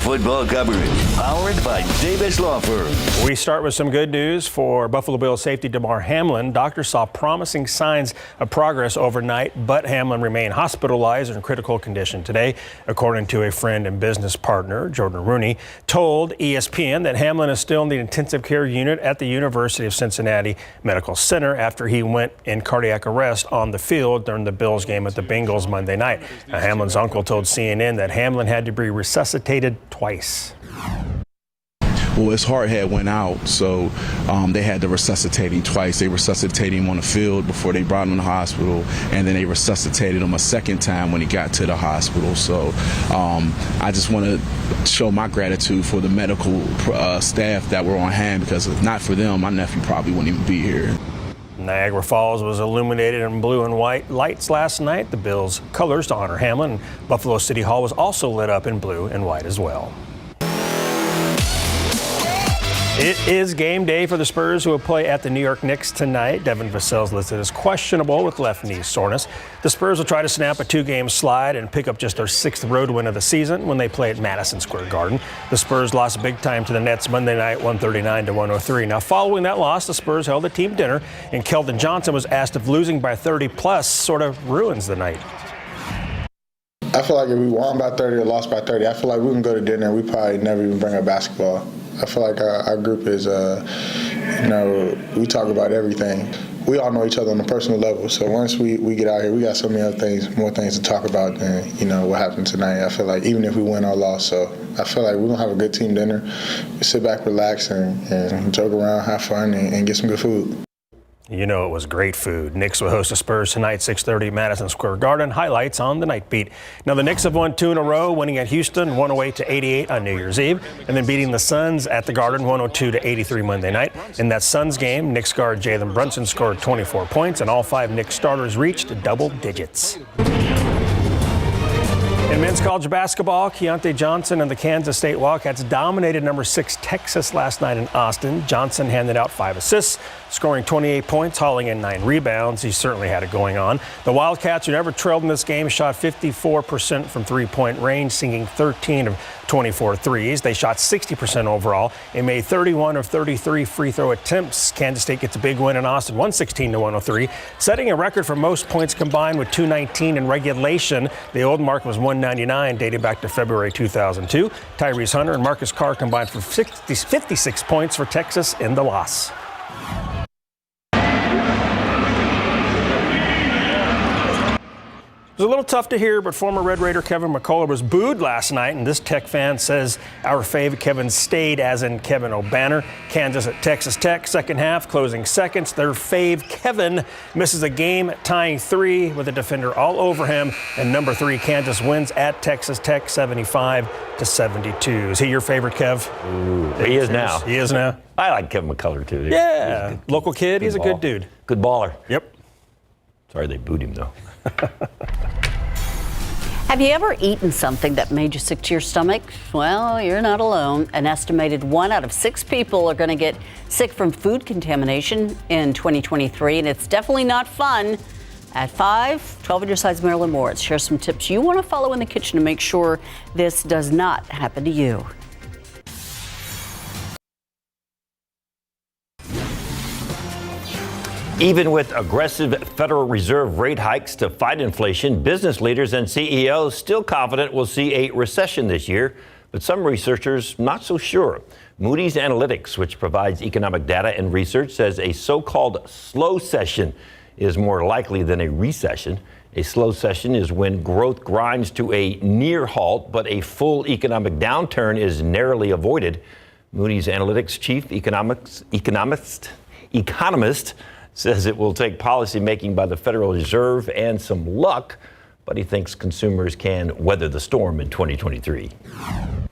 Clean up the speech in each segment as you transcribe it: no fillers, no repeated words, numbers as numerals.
football coverage, powered by Davis Law Firm. We start with some good news for Buffalo Bills safety Damar Hamlin. Doctors saw promising signs of progress overnight, but Hamlin remained hospitalized in critical condition today, according to a friend and business partner. Jordan Rooney told ESPN that Hamlin is still in the intensive care unit at the University of Cincinnati Medical Center after he went in cardiac arrest on the field during the Bills game at the Bengals Monday night. Now, Hamlin's uncle told CNN that Hamlin had to be resuscitated twice. Well, his heart had went out, so they had to resuscitate him twice. They resuscitated him on the field before they brought him to the hospital, and then they resuscitated him a second time when he got to the hospital. So I just want to show my gratitude for the medical staff that were on hand, because if not for them, my nephew probably wouldn't even be here. Niagara Falls was illuminated in blue and white lights last night. The Bills' colors to honor Hamlin. Buffalo City Hall was also lit up in blue and white as well. It is game day for the Spurs, who will play at the New York Knicks tonight. Devin Vassell's listed as questionable with left knee soreness. The Spurs will try to snap a 2-game slide and pick up just their 6th road win of the season when they play at Madison Square Garden. The Spurs lost big time to the Nets Monday night, 139-103. Now, following that loss, the Spurs held a team dinner, and Keldon Johnson was asked if losing by 30-plus sort of ruins the night. I feel like if we won by 30 or lost by 30, I feel like we can go to dinner and we probably never even bring up basketball. I feel like our group is, we talk about everything. We all know each other on a personal level. So once we get out here, we got so many other things, more things to talk about than, what happened tonight. I feel like even if we win or lost, so I feel like we're going to have a good team dinner. We sit back, relax, and joke around, have fun, and get some good food. You know it was great food. Knicks will host the Spurs tonight, 6:30, Madison Square Garden. Highlights on the night beat. Now, the Knicks have won 2 in a row, winning at Houston 108-88 on New Year's Eve, and then beating the Suns at the Garden 102-83 Monday night. In that Suns game, Knicks guard Jalen Brunson scored 24 points, and all 5 Knicks starters reached double digits. In men's college basketball, Keontae Johnson and the Kansas State Wildcats dominated number 6 Texas last night in Austin. Johnson handed out 5 assists, scoring 28 points, hauling in 9 rebounds. He certainly had it going on. The Wildcats, who never trailed in this game, shot 54% from three-point range, sinking 13 of 24 threes. They shot 60% overall and made 31 of 33 free throw attempts. Kansas State gets a big win in Austin, 116-103, setting a record for most points combined with 219 in regulation. The old mark was 199, dating back to February 2002. Tyrese Hunter and Marcus Carr combined for 56 points for Texas in the loss. It was a little tough to hear, but former Red Raider Kevin McCullough was booed last night, and this Tech fan says our fave Kevin stayed, as in Kevin O'Banner. Kansas at Texas Tech, second half, closing seconds. Their fave Kevin misses a game-tying 3 with a defender all over him, and number 3 Kansas wins at Texas Tech 75-72. Is he your favorite, Kev? Ooh, he is now. He is now. I like Kevin McCullough too. Yeah, local kid. He's a good dude. Good baller. Yep. Sorry they booed him though. Have you ever eaten something that made you sick to your stomach? Well, you're not alone. An estimated 1 out of 6 people are going to get sick from food contamination in 2023, and it's definitely not fun. At 5, 12 on your side's Marilyn Moritz shares some tips you want to follow in the kitchen to make sure this does not happen to you. Even with aggressive Federal Reserve rate hikes to fight inflation, business leaders and CEOs still confident we'll see a recession this year, but some researchers not so sure. Moody's Analytics, which provides economic data and research, says a so-called slow session is more likely than a recession. A slow session is when growth grinds to a near halt, but a full economic downturn is narrowly avoided. Moody's Analytics chief economist says it will take policy making by the Federal Reserve and some luck, but he thinks consumers can weather the storm in 2023.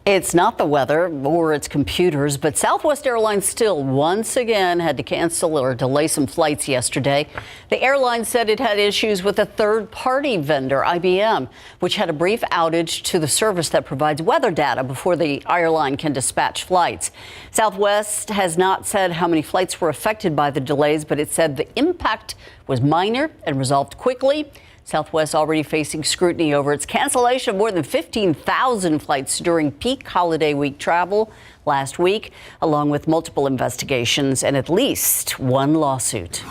It's not the weather or its computers, but Southwest Airlines still once again had to cancel or delay some flights yesterday. The airline said it had issues with a third-party vendor, IBM, which had a brief outage to the service that provides weather data before the airline can dispatch flights. Southwest has not said how many flights were affected by the delays, but it said the impact was minor and resolved quickly. Southwest already facing scrutiny over its cancellation of more than 15,000 flights during peak holiday week travel last week, along with multiple investigations and at least one lawsuit.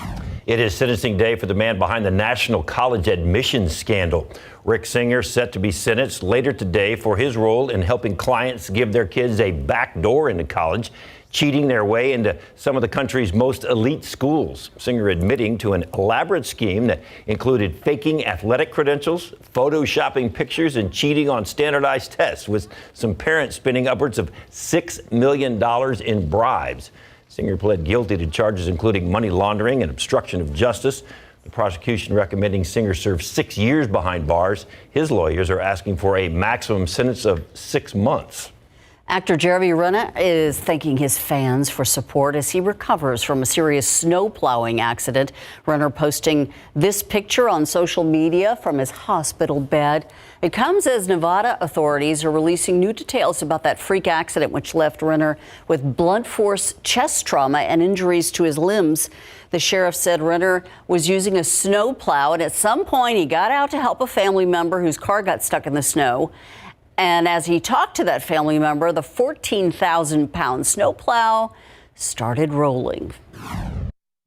It is sentencing day for the man behind the national college admissions scandal. Rick Singer set to be sentenced later today for his role in helping clients give their kids a back door into college, cheating their way into some of the country's most elite schools. Singer admitting to an elaborate scheme that included faking athletic credentials, photoshopping pictures, and cheating on standardized tests, with some parents spending upwards of $6 million in bribes. Singer pled guilty to charges including money laundering and obstruction of justice. The prosecution recommending Singer serve 6 years behind bars. His lawyers are asking for a maximum sentence of 6 months. Actor Jeremy Renner is thanking his fans for support as he recovers from a serious snow plowing accident. Renner posting this picture on social media from his hospital bed. It comes as Nevada authorities are releasing new details about that freak accident, which left Renner with blunt force chest trauma and injuries to his limbs. The sheriff said Renner was using a snow plow, and at some point he got out to help a family member whose car got stuck in the snow. And as he talked to that family member, the 14,000-pound snowplow started rolling.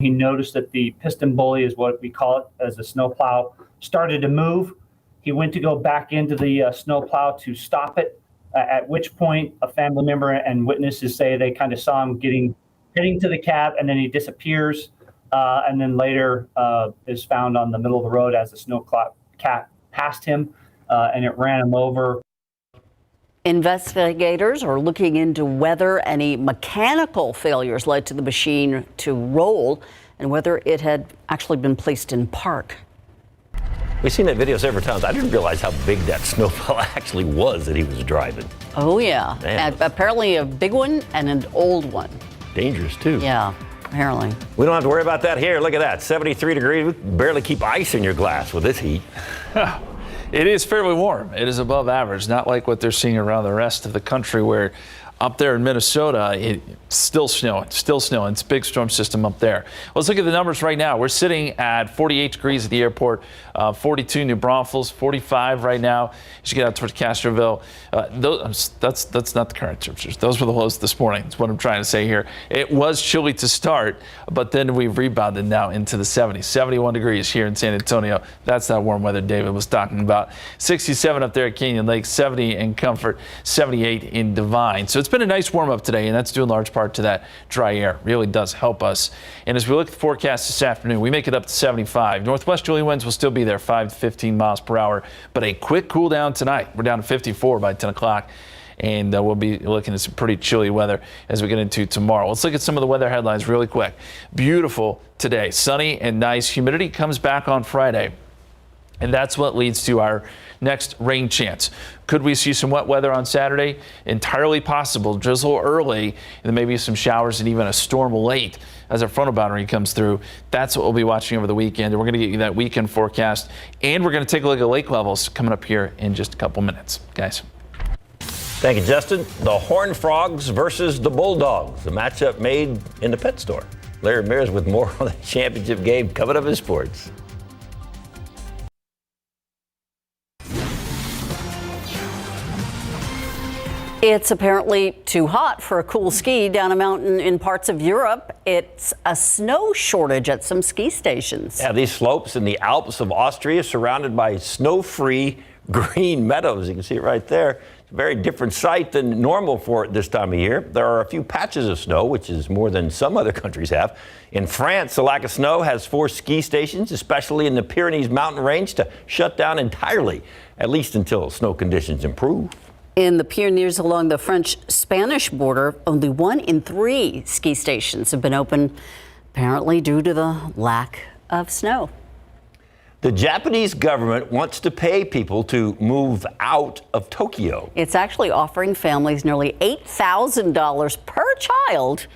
He noticed that the piston bully, is what we call it, as the snowplow, started to move. He went to go back into the snowplow to stop it, at which point a family member and witnesses say they kind of saw him heading to the cab, and then he disappears, and then later is found on the middle of the road as the snowplow passed him, and it ran him over. Investigators are looking into whether any mechanical failures led to the machine to roll and whether it had actually been placed in park. We've seen that video several times. I didn't realize how big that snowplow actually was that he was driving. Oh, yeah. Man. And apparently a big one and an old one. Dangerous, too. Yeah, apparently. We don't have to worry about that here. Look at that, 73 degrees. We can barely keep ice in your glass with this heat. It is fairly warm. It is above average, not like what they're seeing around the rest of the country, where up there in Minnesota, it's still snowing. It's a big storm system up there. Let's look at the numbers right now. We're sitting at 48 degrees at the airport, 42 New Braunfels, 45 right now as you get out towards Castroville. That's not the current temperatures. Those were the lows this morning. That's what I'm trying to say here. It was chilly to start, but then we've rebounded now into the 70s. 71 degrees here in San Antonio. That's that warm weather David was talking about. 67 up there at Canyon Lake, 70 in Comfort, 78 in Divine. So it's been a nice warm up today, and that's due in large part to that dry air. Really does help us. And as we look at the forecast this afternoon, we make it up to 75. Northwesterly winds will still be there, 5 to 15 miles per hour, but a quick cool down tonight. We're down to 54 by 10 o'clock. And we'll be looking at some pretty chilly weather as we get into tomorrow. Let's look at some of the weather headlines really quick. Beautiful today, sunny and nice. Humidity comes back on Friday, and that's what leads to our next rain chance. Could we see some wet weather on Saturday? Entirely possible. Drizzle early, and then maybe some showers and even a storm late as our frontal boundary comes through. That's what we'll be watching over the weekend. And we're going to get you that weekend forecast, and we're going to take a look at lake levels coming up here in just a couple minutes, guys. Thank you, Justin. The Horned Frogs versus the Bulldogs, a matchup made in the pet store. Larry Ramirez with more on the championship game coming up in sports. It's apparently too hot for a cool ski down a mountain in parts of Europe. It's a snow shortage at some ski stations. Yeah, these slopes in the Alps of Austria surrounded by snow-free green meadows. You can see it right there. It's a very different sight than normal for this time of year. There are a few patches of snow, which is more than some other countries have. In France, the lack of snow has forced ski stations, especially in the Pyrenees mountain range, to shut down entirely, at least until snow conditions improve. In the Pyrenees along the French-Spanish border, only 1 in 3 ski stations have been open, apparently due to the lack of snow. The Japanese government wants to pay people to move out of Tokyo. It's actually offering families nearly $8,000 per child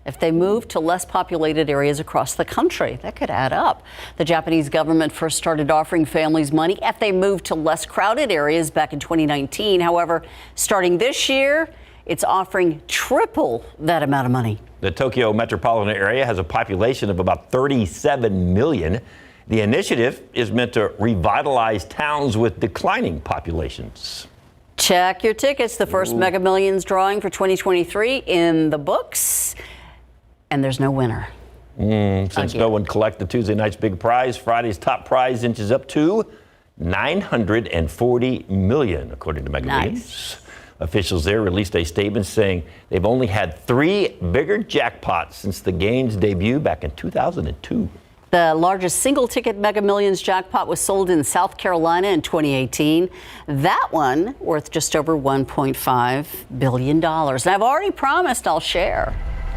if they move to less populated areas across the country. That could add up. The Japanese government first started offering families money if they moved to less crowded areas back in 2019. However, starting this year, it's offering triple that amount of money. The Tokyo metropolitan area has a population of about 37 million. The initiative is meant to revitalize towns with declining populations. Check your tickets. The first Mega Millions drawing for 2023 in the books, and there's no winner. Since no one collected Tuesday night's big prize, Friday's top prize inches up to $940 million, according to Mega Millions. Officials there released a statement saying they've only had 3 bigger jackpots since the game's debut back in 2002. The largest single-ticket Mega Millions jackpot was sold in South Carolina in 2018. That one worth just over $1.5 billion. And I've already promised I'll share.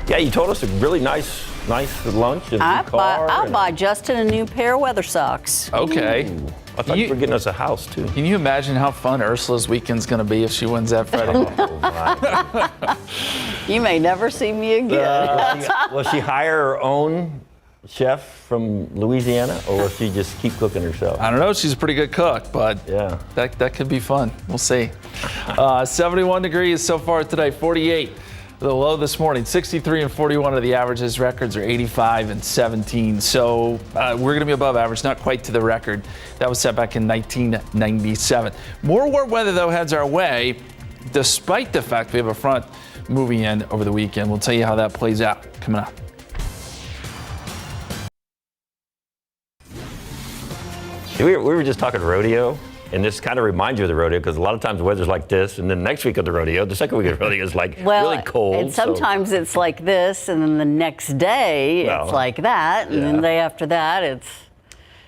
Yeah, you told us a really nice lunch and a car. I'll buy Justin a new pair of weather socks. Okay. Ooh. I thought you were getting us a house, too. Can you imagine how fun Ursula's weekend's going to be if she wins that Friday? You may never see me again. Will she hire her own chef from Louisiana, or will she just keep cooking herself? I don't know. She's a pretty good cook, but yeah, that could be fun. We'll see. 71 degrees so far today, 48. The low this morning, 63 and 41 are the averages. Records are 85 and 17. So we're going to be above average, not quite to the record. That was set back in 1997. More warm weather, though, heads our way, despite the fact we have a front moving in over the weekend. We'll tell you how that plays out coming up. We were just talking rodeo. And this kind of reminds you of the rodeo because a lot of times the weather's like this, and then next week of the rodeo, the second week of the rodeo is like really cold. And sometimes it's like this, and then the next day it's like that, and then the day after that it's.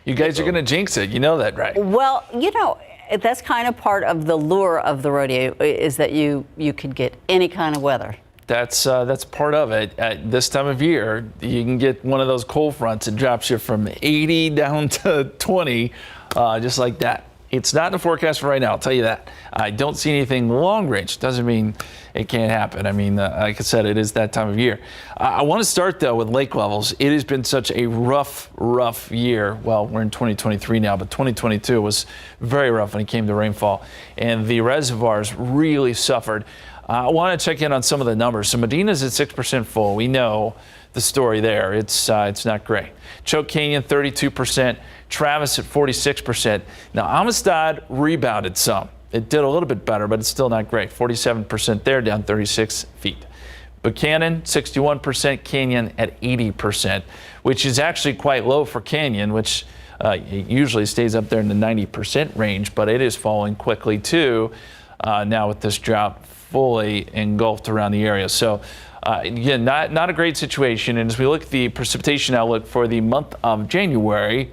You guys are going to jinx it. You know that, right? Well, you know, that's kind of part of the lure of the rodeo is that you could get any kind of weather. That's part of it. At this time of year, you can get one of those cold fronts. It drops you from 80 down to 20, just like that. It's not in the forecast for right now, I'll tell you that. I don't see anything long range. Doesn't mean it can't happen. I mean, like I said, it is that time of year. I want to start, though, with lake levels. It has been such a rough year. Well, we're in 2023 now, but 2022 was very rough when it came to rainfall. And the reservoirs really suffered. I want to check in on some of the numbers. So Medina's at 6% full. We know the story there. It's not great. Choke Canyon, 32%. Travis at 46%. Now, Amistad rebounded some. It did a little bit better, but it's still not great. 47% there, down 36 feet. Buchanan, 61%. Canyon at 80%, which is actually quite low for Canyon, which it usually stays up there in the 90% range, but it is falling quickly, too, now with this drought fully engulfed around the area. So, again, not a great situation. And as we look at the precipitation outlook for the month of January,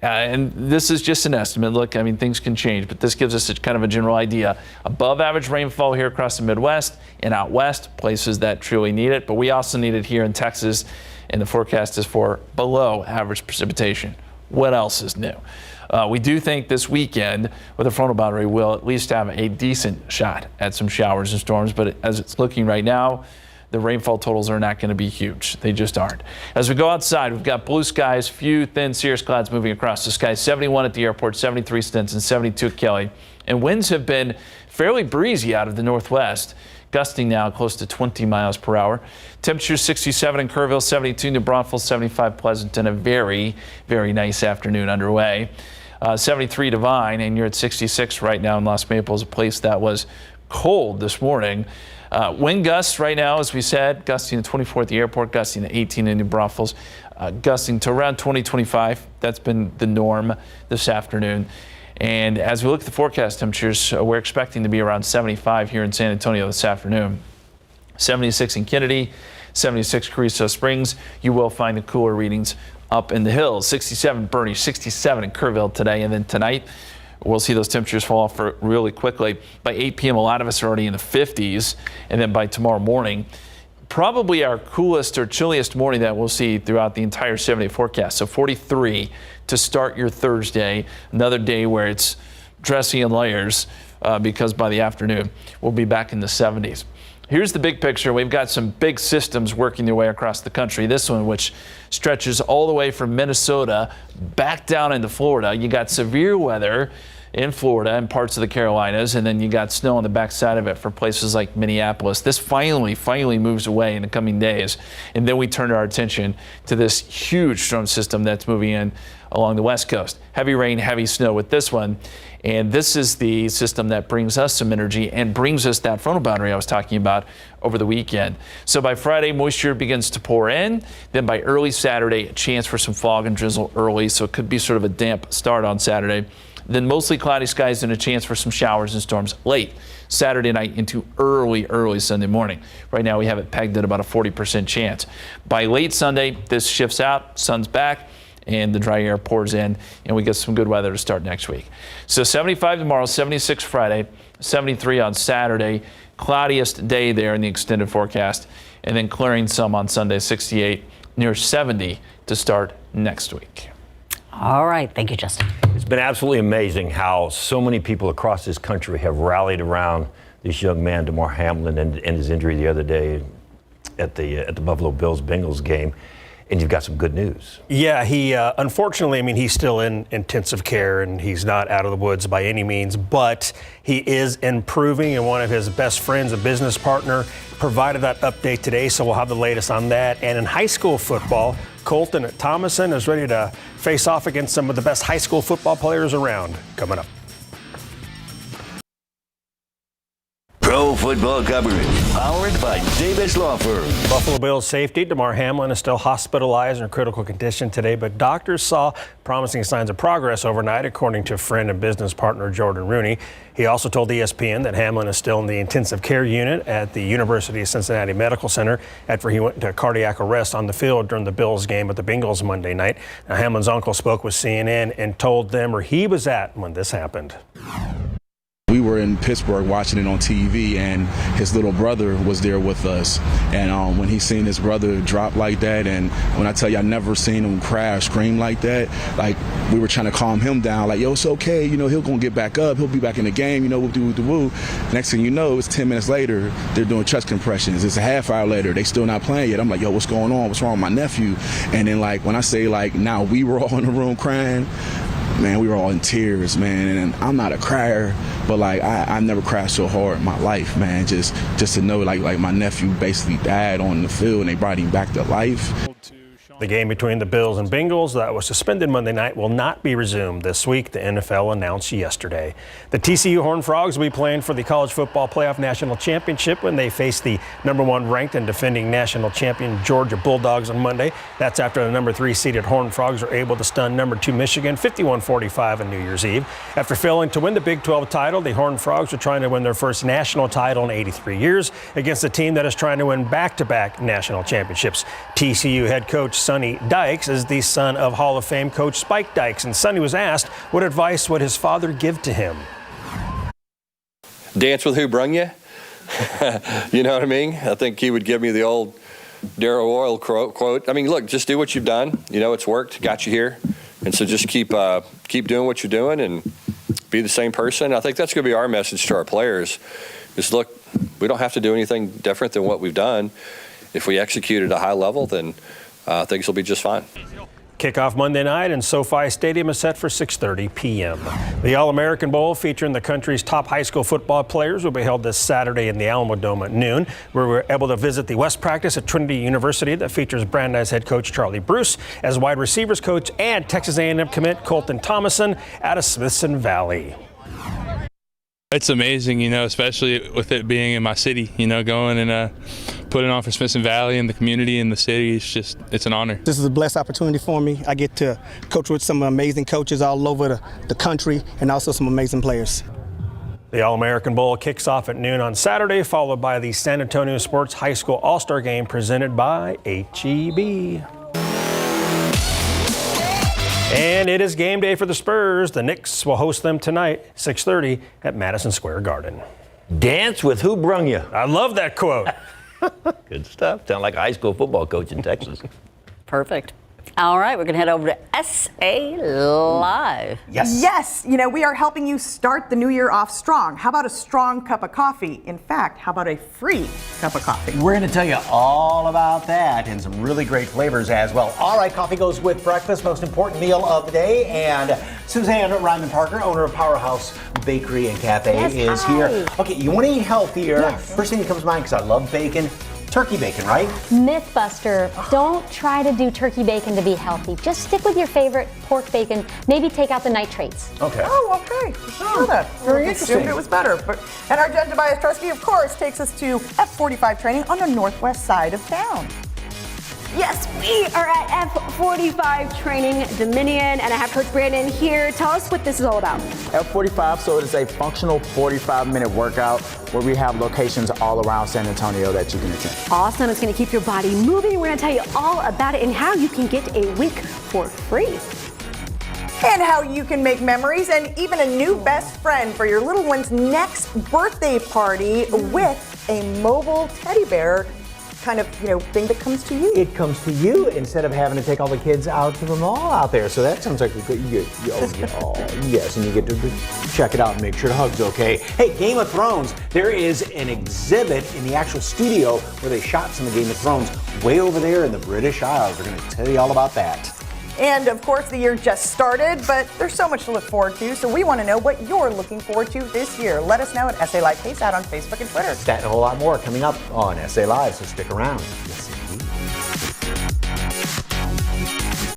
and this is just an estimate. Look, I mean, things can change, but this gives us kind of a general idea. Above average rainfall here across the Midwest and out west, places that truly need it. But we also need it here in Texas, and the forecast is for below average precipitation. What else is new? We do think this weekend with a frontal boundary we'll at least have a decent shot at some showers and storms, but as it's looking right now, the rainfall totals are not going to be huge. They just aren't. As we go outside, we've got blue skies, few thin cirrus clouds moving across the sky. 71 at the airport, 73 Stinson, 72 at Kelly. And winds have been fairly breezy out of the northwest, gusting now close to 20 miles per hour. Temperatures 67 in Kerrville, 72 New Braunfels, 75 Pleasanton. A very, very nice afternoon underway. 73 Devine, and you're at 66 right now in Los Maples, a place that was cold this morning. Wind gusts right now, as we said, gusting to 24 at the airport, gusting to 18 in New Braunfels, gusting to around 20-25. That's been the norm this afternoon. And as we look at the forecast temperatures, we're expecting to be around 75 here in San Antonio this afternoon. 76 in Kennedy, 76 Carrizo Springs. You will find the cooler readings up in the hills. 67 Bernie, 67 in Kerrville today, and then tonight we'll see those temperatures fall off really quickly. By 8 p.m., a lot of us are already in the 50s. And then by tomorrow morning, probably our coolest or chilliest morning that we'll see throughout the entire 7-day forecast. So 43 to start your Thursday, another day where it's dressy in layers because by the afternoon, we'll be back in the 70s. Here's the big picture. We've got some big systems working their way across the country. This one, which stretches all the way from Minnesota back down into Florida. You got severe weather in Florida and parts of the Carolinas, and then you got snow on the backside of it for places like Minneapolis. This finally moves away in the coming days. And then we turn our attention to this huge storm system that's moving in along the west coast. Heavy rain, heavy snow with this one. And this is the system that brings us some energy and brings us that frontal boundary I was talking about over the weekend. So by Friday, moisture begins to pour in. Then by early Saturday, a chance for some fog and drizzle early. So it could be sort of a damp start on Saturday. Then mostly cloudy skies and a chance for some showers and storms late Saturday night into early Sunday morning. Right now we have it pegged at about a 40% chance. By late Sunday, this shifts out, sun's back, and the dry air pours in, and we get some good weather to start next week. So 75 tomorrow, 76 Friday, 73 on Saturday, cloudiest day there in the extended forecast, and then clearing some on Sunday, 68, near 70 to start next week. All right. Thank you, Justin. It's been absolutely amazing how so many people across this country have rallied around this young man, Damar Hamlin, and his injury the other day at the Buffalo Bills-Bengals game. And you've got some good news. Yeah, he unfortunately, I mean, he's still in intensive care and he's not out of the woods by any means, but he is improving, and one of his best friends, a business partner, provided that update today, so we'll have the latest on that. And in high school football, Colton Thomason is ready to face off against some of the best high school football players around. Coming up. Pro football coverage, powered by Davis Law Firm. Buffalo Bills safety Damar Hamlin is still hospitalized in a critical condition today, but doctors saw promising signs of progress overnight, according to friend and business partner Jordan Rooney. He also told ESPN that Hamlin is still in the intensive care unit at the University of Cincinnati Medical Center after he went into cardiac arrest on the field during the Bills game with the Bengals Monday night. Now, Hamlin's uncle spoke with CNN and told them where he was at when this happened. We were in Pittsburgh watching it on TV, and his little brother was there with us. And when he seen his brother drop like that, and when I tell you I never seen him cry or scream like that, like we were trying to calm him down, like, yo, it's okay, you know, he'll gonna get back up, he'll be back in the game, you know, woo. Next thing you know, it's 10 minutes later, they're doing chest compressions. It's a half hour later, they still not playing yet. I'm like, yo, what's going on? What's wrong with my nephew? And then, like, when I say, like, now we were all in the room crying, man, we were all in tears, man. And I'm not a crier, but like I never cried so hard in my life, man. Just to know like my nephew basically died on the field and they brought him back to life. The game between the Bills and Bengals that was suspended Monday night will not be resumed this week, the NFL announced yesterday. The TCU Horned Frogs will be playing for the College Football Playoff National Championship when they face the #1 ranked and defending national champion Georgia Bulldogs on Monday. That's after the #3 seeded Horned Frogs were able to stun #2 Michigan 51-45 on New Year's Eve. After failing to win the Big 12 title, the Horned Frogs are trying to win their first national title in 83 years against a team that is trying to win back-to-back national championships. TCU head coach Sonny Dykes is the son of Hall of Fame coach Spike Dykes, and Sonny was asked what advice would his father give to him. Dance with who brung you? You know what I mean? I think he would give me the old Darrell Royal quote. I mean, look, just do what you've done. You know, it's worked, got you here. And so just keep doing what you're doing and be the same person. I think that's going to be our message to our players is, look, we don't have to do anything different than what we've done. If we execute at a high level, then things will be just fine. Kickoff Monday night, and SoFi Stadium is set for 6:30 p.m. The All-American Bowl, featuring the country's top high school football players, will be held this Saturday in the Alamo Dome at noon, where we're able to visit the West practice at Trinity University that features Brandeis head coach Charlie Bruce as wide receivers coach and Texas A&M commit Colton Thomason out of Smithson Valley. It's amazing, you know, especially with it being in my city, you know, going and putting on for Smithson Valley and the community and the city. It's an honor. This is a blessed opportunity for me. I get to coach with some amazing coaches all over the country and also some amazing players. The All-American Bowl kicks off at noon on Saturday, followed by the San Antonio Sports High School All-Star Game presented by H-E-B. And it is game day for the Spurs. The Knicks will host them tonight, 6:30 at Madison Square Garden. Dance with who brung you? I love that quote. Good stuff. Sound like a high school football coach in Texas. Perfect. All right, we're going to head over to SA Live. Yes, you know, we are helping you start the new year off strong. How about a strong cup of coffee? In fact, how about a free cup of coffee? We're going to tell you all about that and some really great flavors as well. All right, coffee goes with breakfast, most important meal of the day. And Suzanne Ryman Parker, owner of Powerhouse Bakery and Cafe, is here. Okay, you want to eat healthier. First thing that comes to mind, because I love bacon, turkey bacon, right? Mythbuster, don't try to do turkey bacon to be healthy. Just stick with your favorite pork bacon. Maybe take out the nitrates. Okay. Oh, okay. I know that. Very I interesting. assumed it was better. And our Judge Bias Trustee, of course, takes us to F45 training on the northwest side of town. Yes, we are at F45 Training Dominion, and I have Coach Brandon here. Tell us what this is all about. F45, so it is a functional 45-minute workout where we have locations all around San Antonio that you can attend. Awesome. It's going to keep your body moving. We're going to tell you all about it and how you can get a week for free. And how you can make memories and even a new best friend for your little one's next birthday party with a mobile teddy bear kind of, thing that comes to you. It comes to you instead of having to take all the kids out to the mall out there. So that sounds like a good, yes, and you get to check it out and make sure the hug's okay. Hey, Game of Thrones, there is an exhibit in the actual studio where they shot some of Game of Thrones way over there in the British Isles. We're going to tell you all about that. And of course, the year just started, but there's so much to look forward to, so we want to know what you're looking forward to this year. Let us know at SA Live KSAT on Facebook and Twitter. That and a whole lot more coming up on SA Live, so stick around. Yes.